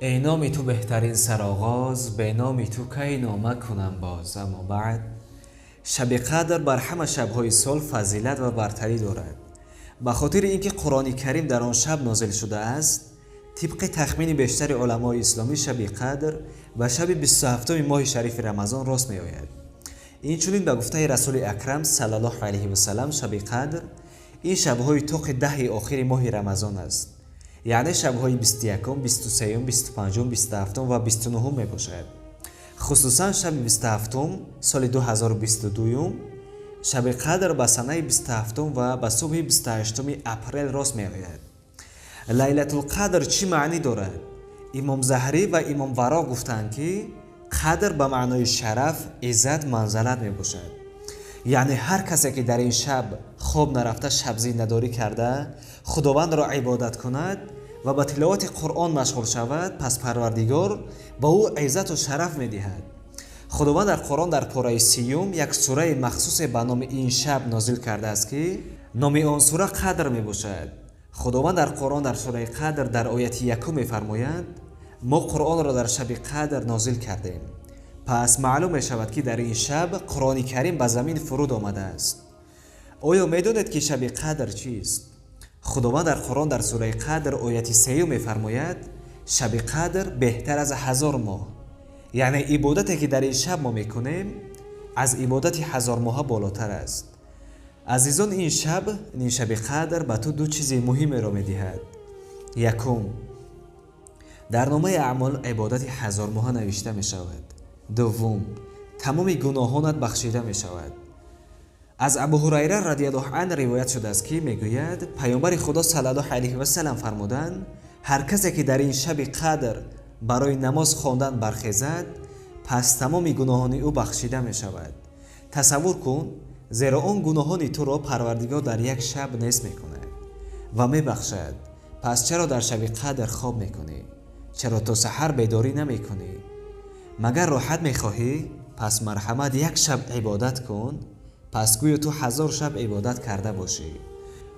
ای نام تو بهترین سرآغاز، به نام تو کی نامه کنم باز. اما بعد شب قدر بر همه شب‌های سال فضیلت و برتری دارد، به خاطر اینکه قرآن کریم در آن شب نازل شده است. طبق تخمین بیشتر علمای اسلامی شب قدر و شب 27 ماه شریف رمضان راست می آید. این چنین به گفته رسول اکرم صلی الله علیه و سلم شب قدر این شب‌های طاق 10 آخر ماه رمضان است، یعنی شب‌های 21، 23، 25، 27 و 29 می باشد. خصوصا شب 27 سال 2022 شب قدر به سنه 27 و به صبح 28 اپریل راست می آید. لیلة القدر چی معنی دارد؟ امام زهری و امام ورا گفتند که قدر به معنای شرف، عزت، منزلت می باشد. یعنی هر کسی که در این شب خواب نرفته شب زینده‌داری کرده، خداوند را عبادت کند و به تلاوت قرآن مشغول شود، پس پروردگار با او عزت و شرف می دهد. خداوند در قرآن در پاره 30 یک سوره مخصوص به نام این شب نازل کرده است که نام آن سوره قدر می باشد. خداوند در قرآن در سوره قدر در آیت 1 می فرماید ما قرآن را در شب قدر نازل کردیم. پس معلوم می شود که در این شب قرآن کریم به زمین فرود آمده است. آیا می دانید که شب قدر چیست؟ خداوند در قرآن در سوره قدر آیت 3 می فرماید شب قدر بهتر از 1000 ماه، یعنی عبادتی که در این شب ما میکنیم از عبادت 1000 ماه بالاتر است. عزیزان، این شب قدر به تو دو چیز مهم را میدهد. یکم، در نامه اعمال عبادت 1000 ماه نوشته می شود. دوم، تمام گناهانت بخشیده می شود. از ابو هریره رضی الله عنه روایت شده است که میگوید پیامبر خدا صلی الله علیه و سلم فرمودند هر کسی که در این شب قدر برای نماز خواندن برخیزد پس تمام گناهان او بخشیده می شود. تصور کن، زیرا آن گناهان تو را پروردگار در یک شب نصف می کند و می بخشد. پس چرا در شب قدر خواب می کنی؟ چرا تا سحر بیداری نمی کنی؟ مگر راحت می خواهی؟ پس مرحمت یک شب عبادت کن، پس گویا تو 1000 شب عبادت کرده باشی.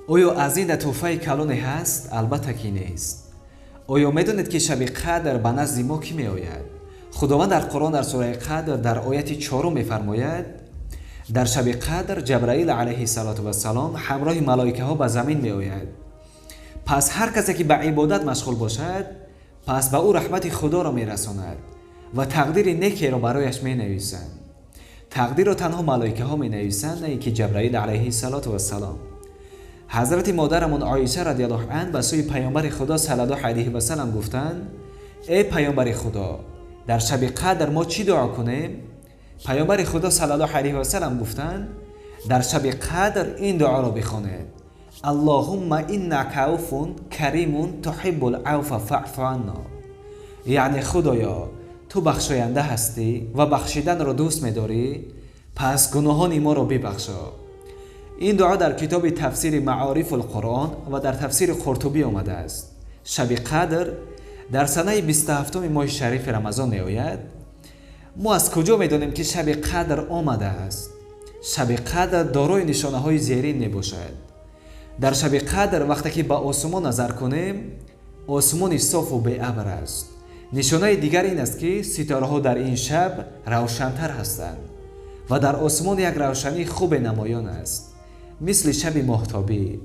آیا از این تحفه کلانی هست؟ البته که نیست. آیا میدونید که شب قدر به نزد ما کی می آید؟ خداوند در قرآن در سوره قدر در آیت 4 می فرماید در شب قدر جبرائیل علیه السلام همراه ملائکه ها به زمین می آید. پس هر کسی که به عبادت مشغول باشد پس به او رحمت خدا را می رساند و تقدیر نیکی را برایش می نویسند. تقدیر را تنها ملائکه ها می نویسند، نه اینکه جبرائیل علیه السلام. حضرت مادرمون عایشه رضی الله عنها به سوی پیامبر خدا صلی الله علیه و سلم گفتند ای پیامبر خدا، در شب قدر ما چی دعا کنیم؟ پیامبر خدا صلی الله علیه و سلم گفتند در شب قدر این دعا را بخوانید: اللهم انک عفو کریم تحب العفو فاعف عنا. یعنی خدایا تو بخشاینده هستی و بخشیدن را دوست می‌داری، پس گناهان ما را ببخشا. این دعا در کتاب تفسیر معارف القرآن و در تفسیر قرطبی آمده است. شب قدر در سنه 27 ماه شریف رمضان می آید. ما از کجا می دانیم که شب قدر آمده است؟ شب قدر دارای نشانه های زیرین می باشد. در شب قدر وقتی که به آسمان نظر کنیم، آسمان صاف و بی ابر است. نشانه دیگر این است که ستاره ها در این شب روشن‌تر هستند و در آسمان یک روشنی خوب نمایان است، مثل شب ماهتابی.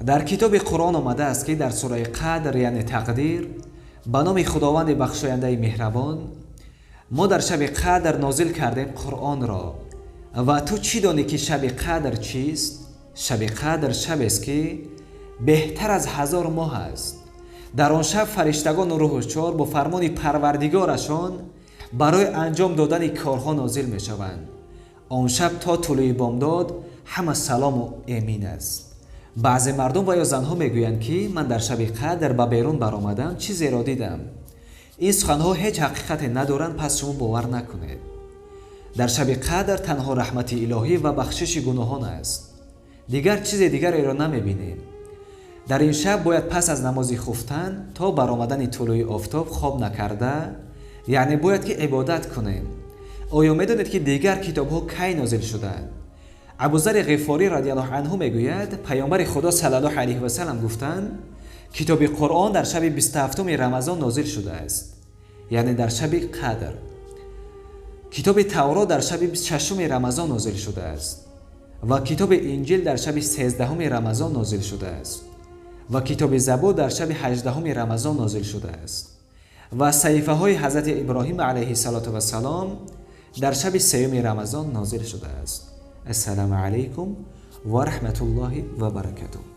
در کتاب قرآن آمده است که در سوره قدر یعنی تقدیر به نام خداوند بخشاینده مهربان ما در شب قدر نازل کردیم قرآن را. و تو چی دانی که شب قدر چیست؟ شب قدر شب است که بهتر از 1000 ماه است. در آن شب فرشتگان و روح چهار با فرمان پروردگارشان برای انجام دادن کارها نازل می شوند. آن شب تا طلوع بامداد همه سلام و امین است. بعضی مردم و یا زنها میگویند که من در شب قدر به بیرون برآمدم چیزی را دیدم. این سخنها هیچ حقیقت ندارند، پس شما باور نکنید. در شب قدر تنها رحمت الهی و بخشش گناهان است. دیگر چیز دیگری را نمیبینیم. در این شب باید پس از نماز خفتن تا برآمدن طلوع آفتاب خواب نکرده، یعنی باید که عبادت کنیم. آیا میدانید که دیگر کتاب ها کی نازل شدند؟ ابوذر غفاری رضی الله عنه میگوید پیامبر خدا صلی الله علیه و سلم گفتند کتاب قرآن در شب 27 رمضان نازل شده است، یعنی در شب قدر. کتاب تورات در شب 26 رمضان نازل شده است و کتاب انجیل در شب 13 رمضان نازل شده است و کتاب زبور در شب 18 رمضان نازل شده است و صحیفه های حضرت ابراهیم علیه السلام در شب 3 رمضان نازل شده است. السلام علیکم و رحمت الله و برکاته.